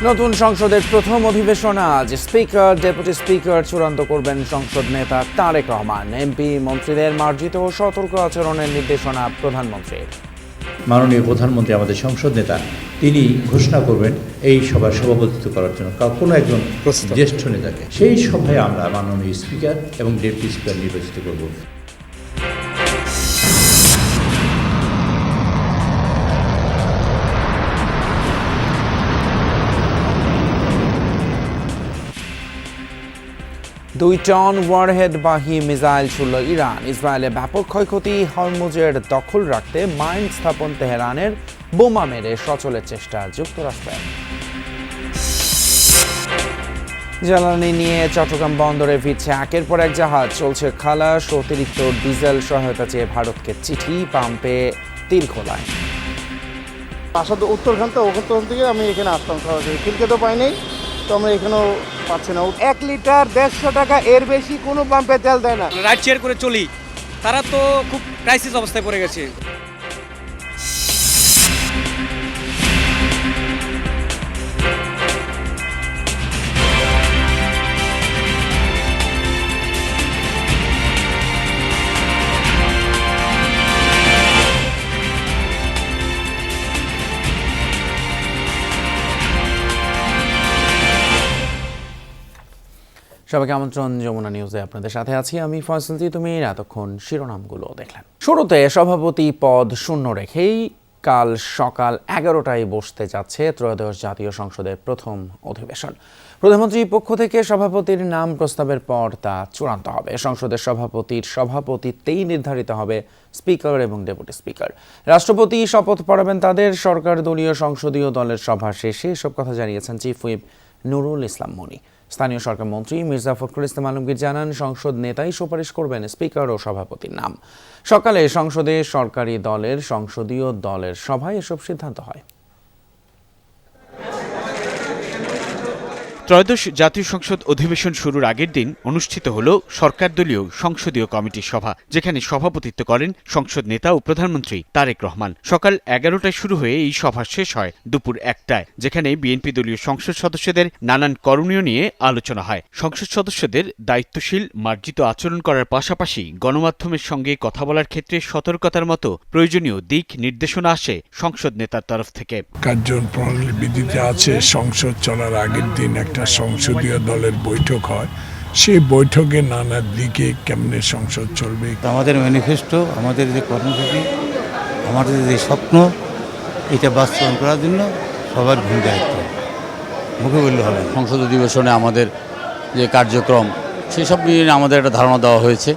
নতুন সংসদের প্রথম অধিবেশন আজ। স্পিকার, ডেপুটি স্পিকার চূড়ান্ত করবেন সংসদ নেতা তারেক রহমান। এমপি মন্ত্রীদের মার্জিত ও সতর্ক আচরণের নির্দেশনা প্রধানমন্ত্রীর। মাননীয় প্রধানমন্ত্রী আমাদের সংসদ নেতা, তিনি ঘোষণা করবেন এই সভার সভাপতিত্ব করার জন্য কোনো একজন জ্যেষ্ঠ নেতাকে। সেই সভায় আমরা মাননীয় স্পিকার এবং ডেপুটি স্পিকার নির্বাচিত করব। দুই টন ওয়ারহেডবাহী মিসাইল ছুড়ল ইরান। ইসরায়েলে ব্যাপক ক্ষয়ক্ষতি। হরমুজের দখল রাখতে মাইন স্থাপন তেহরানের। বোমা মেরে সচলের চেষ্টা যুক্তরাষ্ট্রের। জ্বালানি নিয়ে চট্টগ্রাম বন্দরে ফিরছে একের পর এক জাহাজ। চলছে খালাস। অতিরিক্ত ডিজেল সহায়তা চেয়ে ভারতকে চিঠি। পাম্পে তীর খোলায়। আসা তো উত্তরখান থেকে আমি এখানে আসতাম সরাসরি, খিলকে তো পাই নাই, তো আমরা এখানেও পাচ্ছি না। 1 লিটার 150 টাকা, এর বেশি কোনো পাম্পে তেল দেয় না। রাইড শেয়ার করে চলি, তারা তো খুব ক্রাইসিস অবস্থায় পড়ে গেছে। সবাইকে আমন্ত্রণ। যমুনা নিউজে আপনাদের সাথে আছি আমি ফয়সাল। তুমি এতক্ষণ শিরোনামগুলো দেখলেন। শুরুতে সভাপতি পদ শূন্য রেখেই কাল সকাল 11টায় বসতে যাচ্ছে ত্রয়োদশ জাতীয় সংসদের প্রথম অধিবেশন। প্রধানমন্ত্রীর পক্ষ থেকে সভাপতির নাম প্রস্তাবের পর তা চূড়ান্ত হবে। সংসদের সভাপতির সভাপতিত্বেই নির্ধারিত হবে স্পিকার এবং ডেপুটি স্পিকার। রাষ্ট্রপতি শপথ পড়াবেন তাদের। সরকার দলীয় সংসদীয় দলের সভা শেষে এসব কথা জানিয়েছেন চিফ হুইপ নুরুল ইসলাম মনি। স্থানীয় সরকার মন্ত্রী মির্জা ফখরুল ইসলাম আলমগীর জানান, সংসদ নেতাই সুপারিশ করবেন স্পিকার ও সভাপতির নাম। সকালে সংসদে সরকারি দলের সংসদীয় দলের সভায় এসব সিদ্ধান্ত হয়। ত্রয়োদশ জাতীয় সংসদ অধিবেশন শুরুর আগের দিন অনুষ্ঠিত হল সরকার দলীয় সংসদীয় কমিটির সভা, যেখানে সভাপতিত্ব করেন সংসদ নেতা ও প্রধানমন্ত্রী তারেক রহমান। সকাল 11টায় শুরু হয়ে এই সভা শেষ হয় দুপুর 1টায়, যেখানে বিএনপি দলীয় সংসদ সদস্যদের নানান করণীয় নিয়ে আলোচনা হয়। সংসদ সদস্যদের দায়িত্বশীল মার্জিত আচরণ করার পাশাপাশি গণমাধ্যমের সঙ্গে কথা বলার ক্ষেত্রে সতর্কতার মতো প্রয়োজনীয় দিক নির্দেশনা আসে সংসদ নেতার তরফ থেকে। কার্যপ্রণালী বিধিতে আছে সংসদ চলার আগের দিন একটা সংসদীয় দলের বৈঠক হয়, সেই বৈঠকে নানা দিকে কেমনে সংসদ চলবে। আমাদের ম্যানিফেস্টো, আমাদের যে কর্মসূচি, আমাদের যে স্বপ্ন, এটা বাস্তবায়ন করার জন্য সবার ভূমিকা দায়িত্ব মুখে বললে হবে। সংসদ অধিবেশনে আমাদের যে কার্যক্রম সেসব নিয়ে আমাদের একটা ধারণা দেওয়া হয়েছে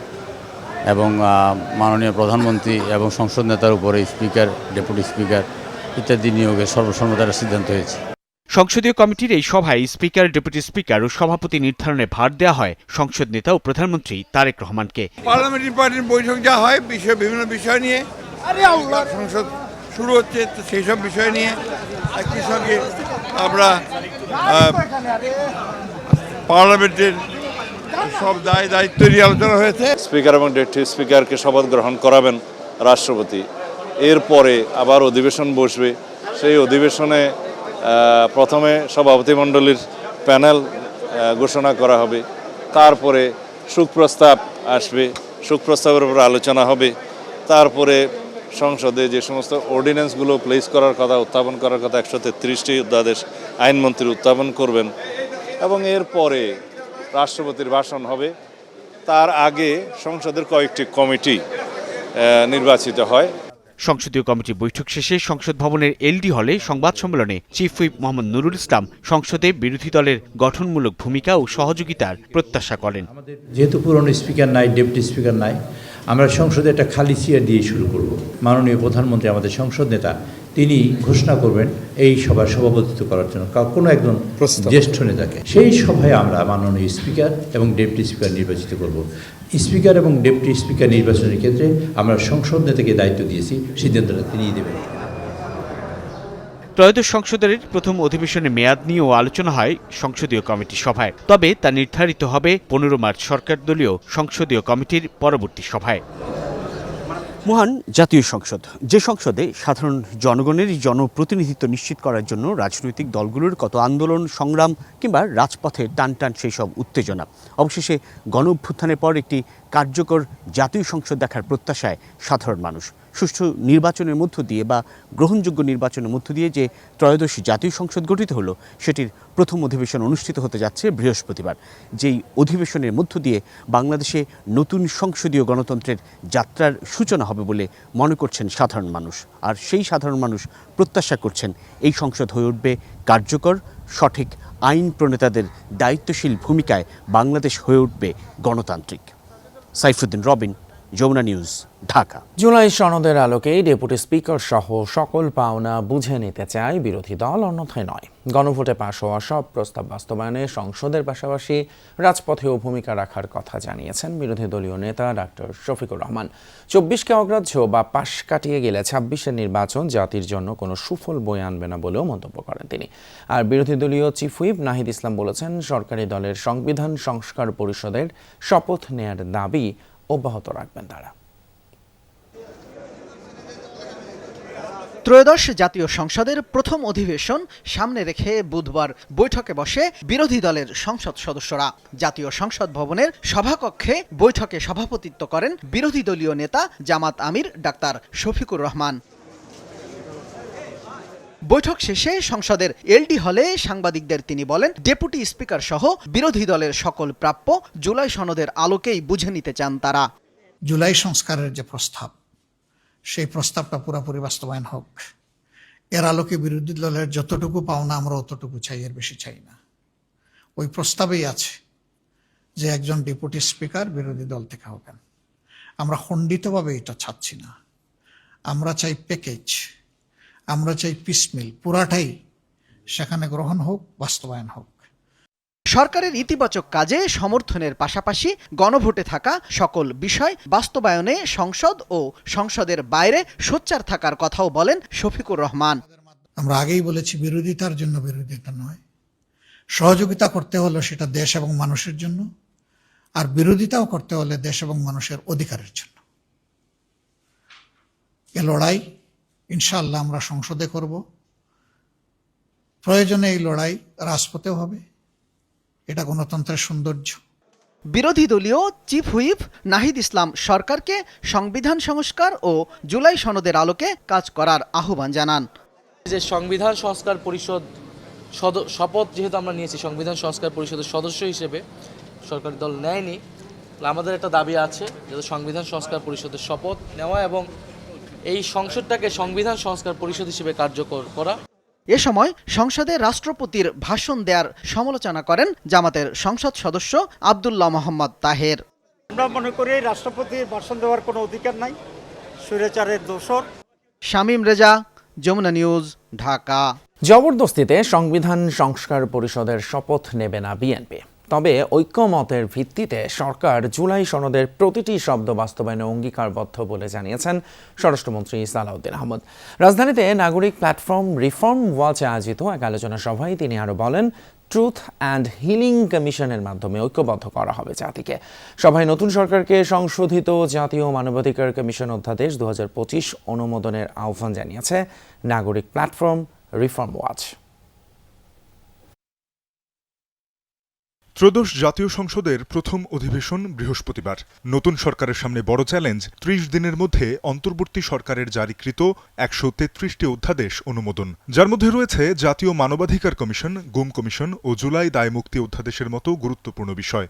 এবং মাননীয় প্রধানমন্ত্রী এবং সংসদ নেতার উপরে স্পিকার, ডেপুটি স্পিকার ইত্যাদি নিয়োগের সর্বসম্মতির সিদ্ধান্ত হয়েছে। সংসদীয় কমিটির এই সভায় স্পিকার, ডেপুটি স্পিকার ও সভাপতি নির্ধারণে ভার দেওয়া হয় সংসদ নেতা ও প্রধানমন্ত্রী তারেক রহমানকে। পার্লামেন্টারি পার্টির বৈঠক যা হয় বিভিন্ন বিষয় নিয়ে, সংসদ শুরু হচ্ছে, তো সেই সব বিষয় নিয়ে একই সঙ্গে আমরা পার্লামেন্টের সব দায়িত্ব নিয়ে আলোচনা হয়েছে। স্পিকার এবং ডেপুটি স্পিকারকে শপথ গ্রহণ করাবেন রাষ্ট্রপতি। এরপরে আবার অধিবেশন বসবে। সেই অধিবেশনে প্রথমে সভাপতিমণ্ডলীর প্যানেল ঘোষণা করা হবে, তারপরে সুপ্রস্তাব আসবে, সুপ্রস্তাবের উপর আলোচনা হবে, তারপরে সংসদে যে সমস্ত অর্ডিন্যান্সগুলো প্লেস করার কথা, উত্থাপন করার কথা 133টি অধ্যাদেশ আইনমন্ত্রী উত্থাপন করবেন এবং এরপরে রাষ্ট্রপতির ভাষণ হবে। তার আগে সংসদের কয়েকটি কমিটি নির্বাচিত হয়। সংসদীয় কমিটি বৈঠক শেষে সংসদ ভবনের এলডি হলে সংবাদ সম্মেলনে চিফ হুইপ মোহাম্মদ নুরুল ইসলাম সংসদে বিরোধী দলের গঠনমূলক ভূমিকা ও সহযোগিতার প্রত্যাশা করেন। যেহেতু পুরনো স্পিকার নাই, ডেপুটি স্পিকার নাই, আমরা সংসদে একটা খালি চেয়ার দিয়ে শুরু করব। মাননীয় প্রধানমন্ত্রী আমাদের সংসদ নেতা, তিনি ঘোষণা করবেন এই সভার সভাপতিত্ব করার জন্য কোনো একজন জ্যেষ্ঠ নেতাকে। সেই সভায় আমরা মাননীয় স্পিকার এবং ডেপুটি স্পিকার নির্বাচিত করব। স্পিকার এবং ডেপুটি স্পিকার নির্বাচনের ক্ষেত্রে আমরা সংসদ নেতাকে দায়িত্ব দিয়েছি, সিদ্ধান্তটা তিনিই দেবেন। ত্রয়োদশ সংসদের প্রথম অধিবেশনের মেয়াদ নিয়েও আলোচনা হয় সংসদীয় কমিটির সভায়, তবে তা নির্ধারিত হবে 15 মার্চ সরকার দলীয় সংসদীয় কমিটির পরবর্তী সভায়। মহান জাতীয় সংসদ, যে সংসদে সাধারণ জনগণের জনপ্রতিনিধিত্ব নিশ্চিত করার জন্য রাজনৈতিক দলগুলোর কত আন্দোলন সংগ্রাম কিংবা রাজপথে টান টান সেই সব উত্তেজনা, অবশেষে গণঅভ্যুত্থানের পর একটি কার্যকর জাতীয় সংসদ দেখার প্রত্যাশায় সাধারণ মানুষ। সুষ্ঠু নির্বাচনের মধ্য দিয়ে বা গ্রহণযোগ্য নির্বাচনের মধ্য দিয়ে যে ত্রয়োদশ জাতীয় সংসদ গঠিত হলো, সেটির প্রথম অধিবেশন অনুষ্ঠিত হতে যাচ্ছে বৃহস্পতিবার। যেই অধিবেশনের মধ্য দিয়ে বাংলাদেশে নতুন সংসদীয় গণতন্ত্রের যাত্রার সূচনা হবে বলে মনে করছেন সাধারণ মানুষ। আর সেই সাধারণ মানুষ প্রত্যাশা করছেন এই সংসদ হয়ে উঠবে কার্যকর, সঠিক আইন প্রণেতাদের দায়িত্বশীল ভূমিকায় বাংলাদেশ হয়ে উঠবে গণতান্ত্রিক। সাইফুদ্দিন রবিন, যমুনা নিউজ, ঢাকা। জুলাই সনদের আলোকে ডেপুটি স্পিকার সহ সকল পাওনা বুঝে নিতে চায় বিরোধী দল, অন্যথায় নয়। গণভোটে পাশ হওয়া সব প্রস্তাব বাস্তবায়নে সংসদের পাশাপাশি রাজপথেও ভূমিকা রাখার কথা জানিয়েছেন বিরোধী দলীয় নেতা ডাক্তার শফিকুর রহমান। 24কে অগ্রাহ্য বা পাশ কাটিয়ে গেলে 26-এর নির্বাচন জাতির জন্য কোনো সুফল বয়ে আনবে না বলেও মন্তব্য করেন তিনি। আর বিরোধী দলীয় চিফ হুইপ নাহিদ ইসলাম বলেছেন, সরকারি দলের সংবিধান সংস্কার পরিষদের শপথ নেয়ার দাবি অব্যাহত রাখবেন তারা। ত্রয়োদশ জাতীয় সংসদের প্রথম অধিবেশন সামনে রেখে বুধবার বৈঠকে বসে বিরোধী দলের সংসদ সদস্যরা। জাতীয় সংসদ ভবনের সভাকক্ষে বৈঠকে সভাপতিত্ব করেন বিরোধী দলীয় নেতা জামাত আমির ডাক্তার শফিকুর রহমান। বৈঠক শেষে সংসদের এলডি হলে সাংবাদিকদের তিনি বলেন, ডেপুটি স্পিকার সহ বিরোধী দলের সকল প্রাপ্য জুলাই সনদের আলোকেই বুঝে নিতে চান তারা। জুলাই সংস্কারের যে প্রস্তাব, সেই প্রস্তাবটা পুরোপুরি বাস্তবায়ন হোক। এর আলোকে বিরোধী দলের যতটুকু পাওনা আমরা অতটুকু চাই, এর বেশি চাই না। ওই প্রস্তাবেই আছে যে একজন ডেপুটি স্পিকার বিরোধী দল থেকে হবেন। আমরা খণ্ডিতভাবে এটা চাচ্ছি না, আমরা চাই প্যাকেজ, আমরা চাই পিসমিল, পুরাটাই সেখানে গ্রহণ হোক, বাস্তবায়ন হোক। সরকারের ইতিবাচক কাজে সমর্থনের পাশাপাশি গণভোটে থাকা সকল বিষয় বাস্তবায়নে সংসদ ও সংসদের বাইরে সোচ্চার থাকার কথাও বলেন শফিকুর রহমান। আমরা আগেই বলেছি, বিরোধিতার জন্য বিরোধিতা নয়, সহযোগিতা করতে হলে সেটা দেশ এবং মানুষের জন্য, আর বিরোধিতাও করতে হলে দেশ এবং মানুষের অধিকারের জন্য। এ লড়াই ইনশাআল্লাহ আমরা সংসদে করব, প্রয়োজনে এই লড়াই রাজপথেও হবে। এটা গণতন্ত্রের সৌন্দর্য। বিরোধী দলীয় চিফ হুইপ নাহিদ ইসলাম সরকারকে সংবিধান সংস্কার ও জুলাই সনদের আলোকে কাজ করার আহ্বান জানান। যে সংবিধান সংস্কার পরিষদ শপথ যেহেতু আমরা নিয়েছি সংবিধান সংস্কার পরিষদের সদস্য হিসেবে, সরকারি দল নেয়নি, আমাদের একটা দাবি আছে যাতে সংবিধান সংস্কার পরিষদের শপথ নেওয়া এবং এই সংসদটাকে সংবিধান সংস্কার পরিষদ হিসেবে কার্যকর করা। এ সময় সংসদে রাষ্ট্রপতির ভাষণ দেওয়ার সমালোচনা করেন জামাতের সংসদ সদস্য আব্দুল্লাহ মোহাম্মদ তাহের। আমরা মনে করি রাষ্ট্রপতির ভাষণ দেওয়ার কোনো অধিকার নাই, স্বৈরাচারের দোসর। শামীম রেজা, যমুনা নিউজ, ঢাকা। জবরদস্তিতে সংবিধান সংস্কার পরিষদের শপথ নেবে না বিএনপি, তবে ঐক্যমতের ভিত্তিতে সরকার জুলাই সনদের প্রতিটি শব্দ বাস্তবায়নে অঙ্গীকারবদ্ধ বলে জানিয়েছেন স্বরাষ্ট্রমন্ত্রী সালাউদ্দিন আহমদ। রাজধানীতে নাগরিক প্ল্যাটফর্ম রিফর্ম ওয়াচে আয়োজিত এক আলোচনা সভায় তিনি আরও বলেন, ট্রুথ অ্যান্ড হিলিং কমিশনের মাধ্যমে ঐক্যবদ্ধ করা হবে জাতিকে। সভায় নতুন সরকারকে সংশোধিত জাতীয় মানবাধিকার কমিশন অধ্যাদেশ 2025 অনুমোদনের আহ্বান জানিয়েছে নাগরিক প্ল্যাটফর্ম রিফর্ম ওয়াচ। ত্রয়োদশ জাতীয় সংসদের প্রথম অধিবেশন বৃহস্পতিবার। নতুন সরকারের সামনে বড় চ্যালেঞ্জ, 30 দিনের মধ্যে অন্তর্বর্তী সরকারের জারিকৃত 133টি অধ্যাদেশ অনুমোদন, যার মধ্যে রয়েছে জাতীয় মানবাধিকার কমিশন, গুম কমিশন ও জুলাই দায়মুক্তি অধ্যাদেশের মতো গুরুত্বপূর্ণ বিষয়।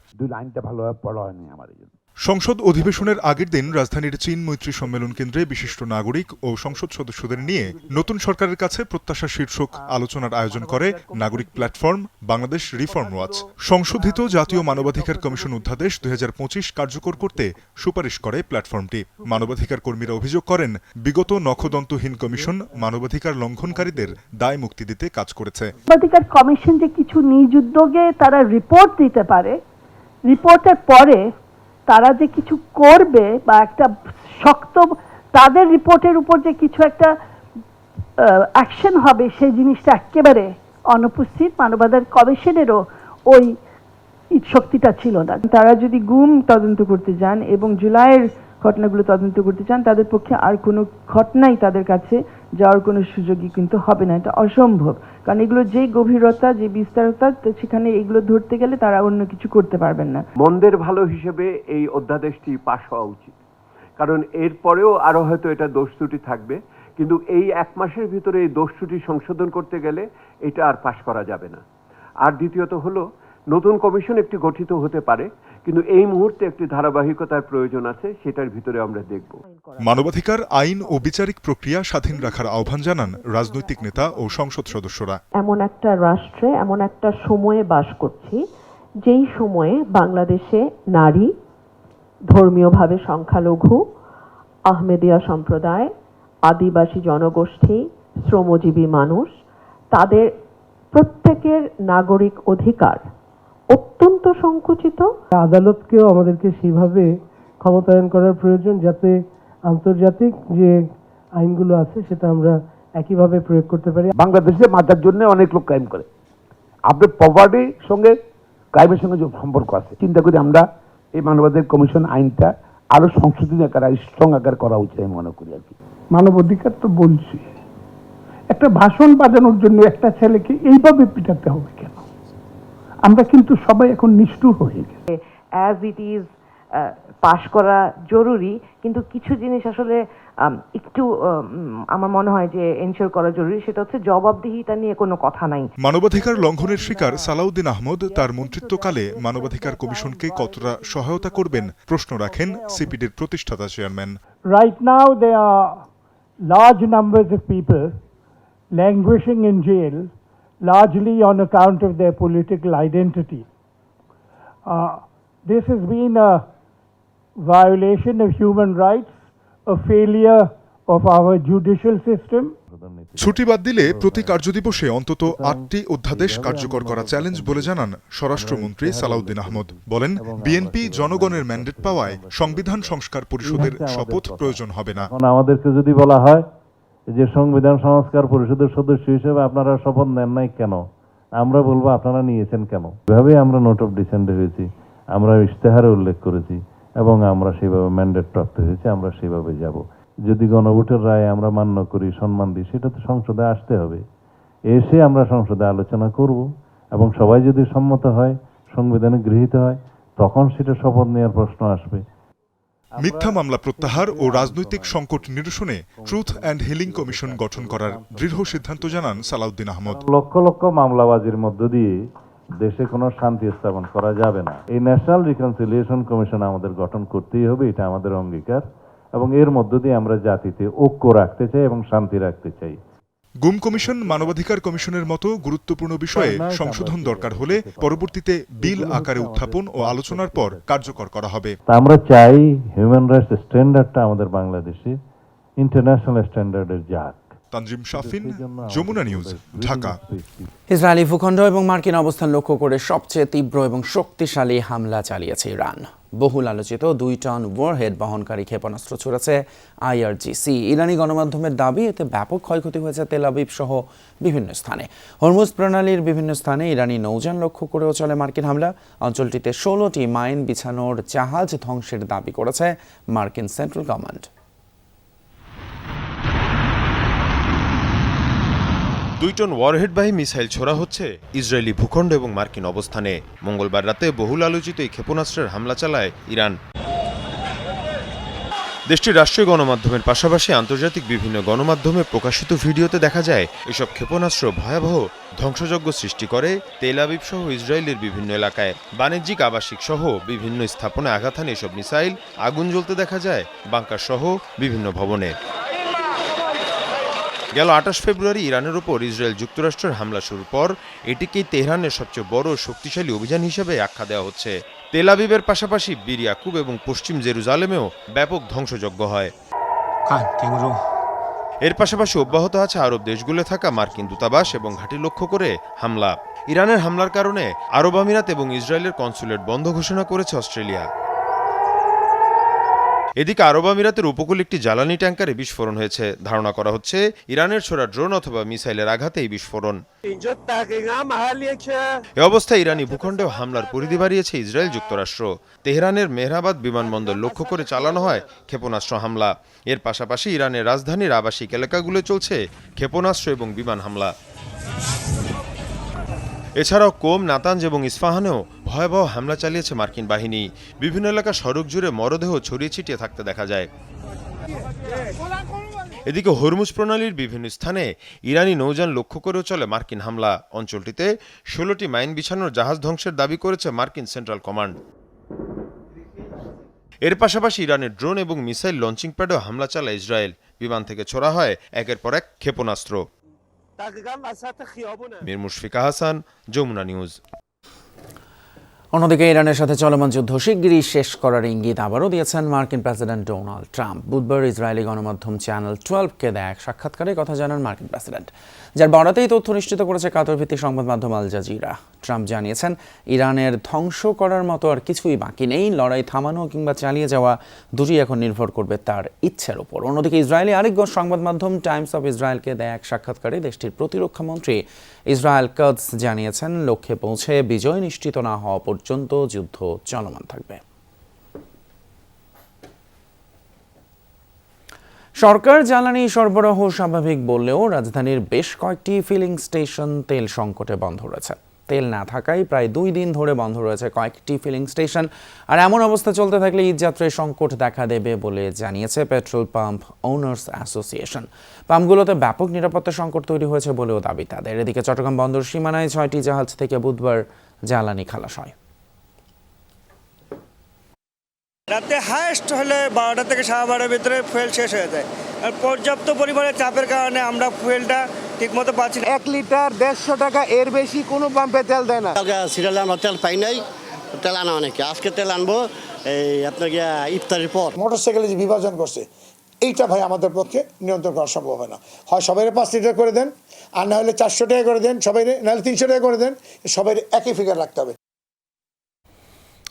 সংসদ অধিবেশনের আগের দিন রাজধানীর চীন মৈত্রী সম্মেলন কেন্দ্রে বিশিষ্ট নাগরিক ও সংসদ সদস্যদের নিয়ে নতুন সরকারের কাছে প্রত্যাশা শীর্ষক আলোচনার আয়োজন করে নাগরিক প্ল্যাটফর্ম বাংলাদেশ রিফর্ম ওয়াচ। সংশোধিত জাতীয় মানবাধিকার কমিশন অধ্যাদেশ 2025 কার্যকর করতে সুপারিশ করে প্ল্যাটফর্মটি। মানবাধিকার কর্মীরা অভিযোগ করেন, বিগত নখদন্তহীন কমিশন মানবাধিকার লঙ্ঘনকারীদের দায় মুক্তি দিতে কাজ করেছে। মানবাধিকার কমিশন যে কিছু নিজ উদ্যোগে তারা রিপোর্ট দিতে পারে, রিপোর্টের পরে তারা যে কিছু করবে বা একটা শক্ত তাদের রিপোর্টের উপর যে কিছু একটা অ্যাকশন হবে সেই জিনিসটা একেবারে অনুপস্থিত। মানবাধিকার কমিশনেরও ওই শক্তিটা ছিল না। তারা যদি গুম তদন্ত করতে যান এবং জুলাইয়ের ঘটনাগুলো তদন্ত করতে চান, তাদের পক্ষে আর কোনো ঘটনাই তাদের কাছে যাওয়ার কোনো সুযোগই কিন্তু হবে না, এটা অসম্ভব। কারণ এগুলো যে গভীরতা, যে বিস্তারতা, সেখানে এগুলো ধরতে গেলে তারা অন্য কিছু করতে পারবেন না। মন্দের ভালো হিসেবে এই অধ্যাদেশটি পাশ হওয়া উচিত, কারণ এরপরেও আরো হয়তো এটা দোষ ত্রুটি থাকবে, কিন্তু এই 1 মাসের ভিতরে এই দোষ ত্রুটি সংশোধন করতে গেলে এটা আর পাশ করা যাবে না। আর দ্বিতীয়ত হলো, নতুন কমিশন একটি গঠিত হতে পারে, কিন্তু এই মুহূর্তে একটি ধারাবাহিকতার প্রয়োজন আছে, সেটার ভিতরে আমরা দেখব। মানবাধিকার আইন ও বিচারিক প্রক্রিয়া স্বাধীন রাখার আহ্বান জানান রাজনৈতিক নেতা ও সংসদ সদস্যরা। এমন একটা রাষ্ট্রে, এমন একটা সময়ে বাস করছি, যেই সময়ে বাংলাদেশে নারী, ধর্মীয়ভাবে সংখ্যালঘু, আহমেদিয়া সম্প্রদায়, আদিবাসী জনগোষ্ঠী, শ্রমজীবী মানুষ, তাদের প্রত্যেকের নাগরিক অধিকার অত্যন্ত সংকুচিত। আদালতকেও আমাদেরকে সেইভাবে ক্ষমতায়ন করার প্রয়োজন, যাতে আন্তর্জাতিক যে আইনগুলো আছে সেটা আমরা একইভাবে প্রয়োগ করতে পারি। বাংলাদেশে মাথার জন্য অনেক লোক ক্রাইম করে, আপনার পভার্টির সঙ্গে ক্রাইমের সঙ্গে যে সম্পর্ক আছে, চিন্তা করি আমরা এই মানবাধিকার কমিশন আইনটা আরো সংশোধনী আকার, স্ট্রং আকার করা উচিত আমি মনে করি আর কি। মানবাধিকার তো বলছি, একটা ভাষণ বাজানোর জন্য একটা ছেলেকে এইভাবে পিটাতে হবে কেন? আমরা কিন্তু সবাই এখন নিষ্ঠুর হয়ে গেছে। অ্যাজ ইট ইজ পাশ করা জরুরি, কিন্তু কিছু জিনিস আসলে একটু আমার মনে হয় যে এনশিওর করা জরুরি, সেটা হচ্ছে জবাবদিহিতা নিয়ে কোনো কথা নাই। মানবাধিকার লঙ্ঘনের শিকার সালাউদ্দিন আহমদ তার মন্ত্রিত্বকালে মানবাধিকার কমিশনকে কতটা সহায়তা করবেন প্রশ্ন রাখেন সিপিডির প্রতিষ্ঠাতা chairman. Right now there are large numbers of people languishing in jail, largely on account of their political identity. This has been a violation of human rights, a failure of our judicial system. ছুটি বাদ দিলে প্রতি কার্যদিবসে অন্তত 8টি অধ্যাদেশ কার্যকর করা চ্যালেঞ্জ বলে জানান স্বরাষ্ট্রমন্ত্রী সালাউদ্দিন আহমদ। বলেন, বিএনপি জনগণের ম্যান্ডেট পাওয়ায় সংবিধান সংস্কার পরিষদের শপথ প্রয়োজন হবে না। আমাদেরকে যদি বলা হয় যে সংবিধান সংস্কার পরিষদের সদস্য হিসেবে আপনারা শপথ নেন নাই কেন, আমরা বলবো আপনারা নিয়েছেন কেন। এভাবে আমরা নোট অফ ডিসেন্ট হয়েছি, আমরা ইশতেহারে উল্লেখ করেছি এবং আমরা সেভাবে ম্যান্ডেট প্রাপ্ত হয়েছে, আমরা সেভাবে যাব। যদি গণভোটের রায় আমরা মান্য করি, সম্মান দিই, সেটা তো সংসদে আসতে হবে। এসে আমরা সংসদে আলোচনা করব এবং সবাই যদি সম্মত হয়, সংবিধানে গৃহীত হয়, তখন সেটা শপথ নেওয়ার প্রশ্ন আসবে। মিথ্যা মামলা প্রত্যাহার ও রাজনৈতিক সংকট নিরসনে ট্রুথ অ্যান্ড হিলিং কমিশন গঠন করার দৃঢ় সিদ্ধান্ত জানান সালাউদ্দিন আহমদ। লক্ষ লক্ষ মামলাবাজির মধ্য দিয়ে দেশে কোনো শান্তি স্থাপন করা যাবে না। এই ন্যাশনাল রিকনসিলিয়েশন কমিশন আমাদের গঠন করতেই হবে, এটা আমাদের অঙ্গীকার, এবং এর মধ্য দিয়ে আমরা জাতিতে ঐক্য রাখতে চাই এবং শান্তি রাখতে চাই। গুম কমিশন মানবাধিকার কমিশনের মতো গুরুত্বপূর্ণ বিষয়ে সংশোধন দরকার হলে পরবর্তীতে বিল আকারে উত্থাপন ও আলোচনার পর কার্যকর করা হবে। আমরা চাই হিউম্যান রাইটস স্ট্যান্ডার্ডটা আমাদের বাংলাদেশে ইন্টারন্যাশনাল স্ট্যান্ডার্ডের যাক। তানজিম শাফিন, যমুনা নিউজ, ঢাকা। ইসরায়েলি ভূখণ্ড এবং মার্কিন অবস্থান লক্ষ্য করে সবচেয়ে তীব্র এবং শক্তিশালী হামলা চালিয়েছে ইরান। বহুল আলোচিত 2 টন ওয়ারহেড বহনকারী ক্ষেপণাস্ত্র ছুড়েছে IRGC। ইরানি গণমাধ্যমের দাবি, এতে ব্যাপক ক্ষয়ক্ষতি হয়েছে তেল আবিব সহ বিভিন্ন স্থানে। হরমুজ প্রণালীর বিভিন্ন স্থানে ইরানি নৌযান লক্ষ্য করেও চলে মার্কিন হামলা। অঞ্চলটিতে 16টি মাইন বিছানোর জাহাজ ধ্বংসের দাবি করেছে মার্কিন সেন্ট্রাল কমান্ড। 2 টন ওয়ারহেডবাহী মিসাইল ছোড়া হচ্ছে ইসরায়েলি ভূখণ্ড এবং মার্কিন অবস্থানে। মঙ্গলবার রাতে বহুল আলোচিত এই ক্ষেপণাস্ত্রের হামলা চালায় ইরান। দেশটির রাষ্ট্রীয় গণমাধ্যমের পাশাপাশি আন্তর্জাতিক বিভিন্ন গণমাধ্যমে প্রকাশিত ভিডিওতে দেখা যায় এসব ক্ষেপণাস্ত্র ভয়াবহ ধ্বংসযজ্ঞ সৃষ্টি করে তেল আবিব সহ ইসরায়েলের বিভিন্ন এলাকায়। বাণিজ্যিক, আবাসিক সহ বিভিন্ন স্থাপনায় আঘাত হানে এসব মিসাইল। আগুন জ্বলতে দেখা যায় বাংকার সহ বিভিন্ন ভবনে। গেল 28 ফেব্রুয়ারি ইরানের উপর ইসরায়েল যুক্তরাষ্ট্রের হামলা শুরুর পর এটিকেই তেহরানের সবচেয়ে বড় শক্তিশালী অভিযান হিসেবে আখ্যা দেওয়া হচ্ছে। তেল আবিবের পাশাপাশি বীর ইয়াকুব এবং পশ্চিম জেরুজালেমেও ব্যাপক ধ্বংসযজ্ঞ হয়। এর পাশাপাশি অব্যাহত আছে আরব দেশগুলো থাকা মার্কিন দূতাবাস এবং ঘাঁটি লক্ষ্য করে হামলা। ইরানের হামলার কারণে আরব আমিরাত এবং ইসরায়েলের কনসুলেট বন্ধ ঘোষণা করেছে অস্ট্রেলিয়া। এদিকে আরব আমিরাতের উপকূলে একটি জ্বালানি ট্যাঙ্কারে বিস্ফোরণ হয়েছে। ধারণা করা হচ্ছে ইরানের ছোড়া ড্রোন অথবা মিসাইলের আঘাতে এই বিস্ফোরণ। এ অবস্থায় ইরানি ভূখণ্ডেও হামলার পরিধি বাড়িয়েছে ইসরায়েল যুক্তরাষ্ট্র। তেহরানের মেহরাবাদ বিমানবন্দর লক্ষ্য করে চালানো হয় ক্ষেপণাস্ত্র হামলা। এর পাশাপাশি ইরানের রাজধানীর আবাসিক এলাকাগুলো চলছে ক্ষেপণাস্ত্র এবং বিমান হামলা। এছাড়াও কোম, নাতাঞ্জ এবং ইস্পাহানেও ভয়াবহ হামলা চালিয়েছে মার্কিন বাহিনী। বিভিন্ন এলাকা সড়ক জুড়ে মরদেহ ছড়িয়ে ছিটিয়ে থাকতে দেখা যায়। এদিকে হরমুজ প্রণালীর বিভিন্ন স্থানে ইরানি নৌযান লক্ষ্য করেও চলে মার্কিন হামলা। অঞ্চলটিতে 16টি মাইন বিছানোর জাহাজ ধ্বংসের দাবি করেছে মার্কিন সেন্ট্রাল কমান্ড। এর পাশাপাশি ইরানের ড্রোন এবং মিসাইল লঞ্চিং প্যাডেও হামলা চালায় ইসরায়েল। বিমান থেকে ছোড়া হয় একের পর এক ক্ষেপণাস্ত্র। মীর মুশফিকা হাসান, যমুনা নিউজ। অন্যদিকে ইরানের সাথে চলমান যুদ্ধ শিগগিরই শেষ করার ইঙ্গিত আবারও দিয়েছেন মার্কিন প্রেসিডেন্ট ডোনাল্ড ট্রাম্প। বুধবার ইসরায়েলি গণমাধ্যম চ্যানেল 12কে দেয়া এক সাক্ষাৎকারে কথা জানান মার্কিন প্রেসিডেন্ট, যার বরাতেই তথ্য নিশ্চিত করেছে কাতার ভিত্তিক সংবাদ মাধ্যম আল জাজিরা। ট্রাম্প জানিয়েছেন, ইরানের ধ্বংস করার মতো আর কিছুই বাকি নেই। লড়াই থামানো কিংবা চালিয়ে যাওয়া দুটি এখন নির্ভর করবে তার ইচ্ছের উপর। অন্যদিকে ইসরায়েলি আরেক সংবাদ মাধ্যম টাইমস অফ ইসরায়েলকে দেয়া এক সাক্ষাৎকারে দেশটির প্রতিরক্ষা মন্ত্রী ইসরায়েল কাটজ জানিয়েছেন, লক্ষ্যে পৌঁছে বিজয় নিশ্চিত না হওয়া পর্যন্ত যুদ্ধ চলমান থাকবে। সরকার জ্বালানি সরবরাহ স্বাভাবিক বললেও রাজধানীর বেশ কয়েকটি ফিলিং স্টেশন তেল সংকটে বন্ধ রয়েছে। তেল না থাকায় প্রায় 2 দিন ধরে বন্ধ রয়েছে কয়েকটি ফিলিং স্টেশন। আর এমন অবস্থা চলতে থাকলে ঈদযাত্রায় সংকট দেখা দেবে বলে জানিয়েছে পেট্রোল পাম্প ওনার্স অ্যাসোসিয়েশন। পাম্পগুলোতে ব্যাপক নিরাপত্তা সংকট তৈরি হয়েছে বলেও দাবি তাদের। এদিকে চট্টগ্রাম বন্দর সীমানায় 6টি জাহাজ থেকে বুধবার জ্বালানি খালাস হয়। রাতে হাইস্ট হলে 12টা থেকে 12:30 ভিতরে ফুয়েল শেষ হয়ে যায়। আর পর্যাপ্ত পরিমাণে চাপের কারণে আমরা ফুয়েলটা ঠিকমতো পাচ্ছি না। 1 লিটার 150 টাকা, এর বেশি কোনো পাম্পে তেল দেয় না। সিরিয়ালে আমরা তেল পাই নাই, তেল আনা অনেকে। আজকে তেল আনবো এই আপনার ইফতারের পর। মোটরসাইকেলে যে বিভাজন করছে, এইটা ভাই আমাদের পক্ষে নিয়ন্ত্রণ করা সম্ভব হয় না। হয় সবাই 5 লিটার করে দেন, আর না হলে 400 টাকা করে দেন, সবাই নাহলে 300 টাকা করে দেন। সবাই একই ফিগার রাখতে হবে।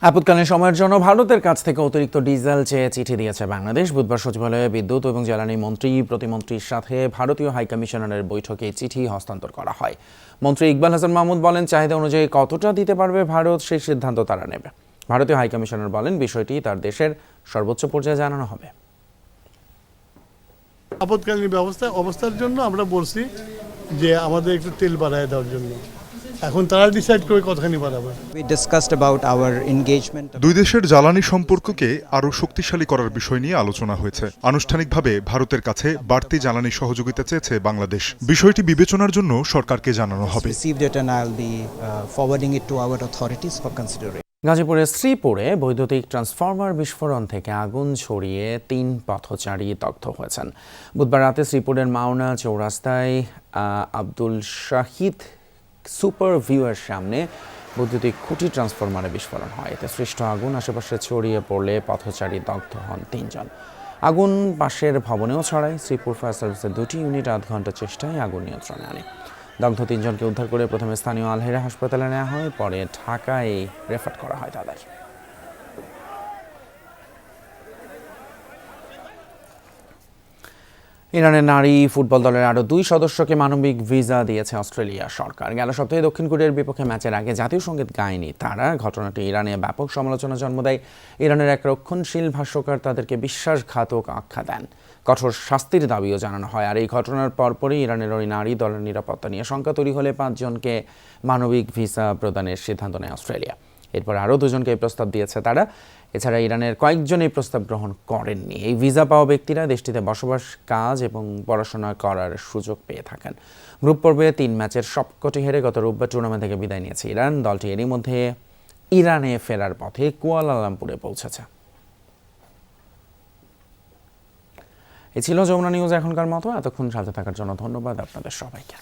আপৎকালীন সময়ের জন্য ভারতের কাছ থেকে অতিরিক্ত ডিজেল চেয়ে চিঠি দিয়েছে বাংলাদেশ। বুধবার সচিবালয়ে বিদ্যুৎ এবং জ্বালানি মন্ত্রী প্রতিমন্ত্রীর সাথে ভারতীয় হাইকমিশনারের বৈঠকে চিঠি হস্তান্তর করা হয়। মন্ত্রী ইকবাল হাসান মাহমুদ বলেন, চাহিদা অনুযায়ী কতটা দিতে পারবে ভারত সেই সিদ্ধান্ত তারা নেবে। ভারতীয় হাইকমিশনার বলেন, বিষয়টি তার দেশের সর্বোচ্চ পর্যায়ে জানানো হবে। আপৎকালীন অবস্থার জন্য আমরা বলছি যে আমাদের একটু তেল বাড়ায় দেওয়ার জন্য। এখন তারা ডিসাইড করে কতখানি বাড়াবে। দুই দেশের জ্বালানি সম্পর্ককে আরও শক্তিশালী করার বিষয় নিয়ে আলোচনা হয়েছে। আনুষ্ঠানিকভাবে ভারতের কাছে বাড়তি জ্বালানি সহযোগিতা চেয়েছে বাংলাদেশ। বিষয়টি বিবেচনার জন্য সরকারকে জানানো হবে। গাজীপুরের শ্রীপুরে বৈদ্যুতিক ট্রান্সফরমার বিস্ফোরণ থেকে আগুন ছড়িয়ে 3 পথচারী দগ্ধ হয়েছেন। বুধবার রাতে শ্রীপুরের মাওনা চৌরাস্তায় আব্দুল শাহিদ সুপার ভিউয়ের সামনে বৈদ্যুতিক খুঁটি ট্রান্সফরমারে বিস্ফোরণ হয়। এতে সৃষ্ট আগুন আশেপাশে ছড়িয়ে পড়লে পথচারী দগ্ধ হন 3 জন। আগুন পাশের ভবনেও ছড়ায়। শ্রীপুর ফায়ার সার্ভিসের 2টি ইউনিট 8 ঘন্টা চেষ্টায় আগুন নিয়ন্ত্রণে আনে। দগ্ধ 3 জনকে উদ্ধার করে প্রথমে স্থানীয় আলহেরা হাসপাতালে নেওয়া হয়, পরে ঢাকায় রেফার করা হয় তাদের। ইরানের নারী ফুটবল দলের আরও 2 সদস্যকে মানবিক ভিসা দিয়েছে অস্ট্রেলিয়া সরকার। গেল সপ্তাহে দক্ষিণ কোরিয়ার বিপক্ষে ম্যাচের আগে জাতীয় সঙ্গীত গায়নি তারা। ঘটনাটি ইরানে ব্যাপক সমালোচনা জন্ম দেয়। ইরানের এক রক্ষণশীল ভাষ্যকার তাদেরকে বিশ্বাসঘাতক আখ্যা দেন। কঠোর শাস্তির দাবিও জানানো হয়। আর এই ঘটনার পরপরই ইরানের ওই নারী দলের নিরাপত্তা নিয়ে শঙ্কা তৈরি হলে 5 জনকে মানবিক ভিসা প্রদানের সিদ্ধান্ত নেয় অস্ট্রেলিয়া। এরপর আরও 2 জনকে এই প্রস্তাব দিয়েছে তারা। এছাড়া ইরানের কয়েকজন এই প্রস্তাব গ্রহণ করেননি। এই ভিসা পাওয়া ব্যক্তিরা দেশটিতে বসবাস, কাজ এবং পড়াশোনা করার সুযোগ পেয়ে থাকেন। গ্রুপ পর্বে 3 ম্যাচের সবকটি হেরে গত রোববার টুর্নামেন্ট থেকে বিদায় নিয়েছে ইরান। দলটি এরই মধ্যে ইরানে ফেরার পথে কুয়ালালামপুরে পৌঁছেছে। এই ছিল যমুনা নিউজ এখনকার মতো। এতক্ষণ সাথে থাকার জন্য ধন্যবাদ আপনাদের সবাইকে।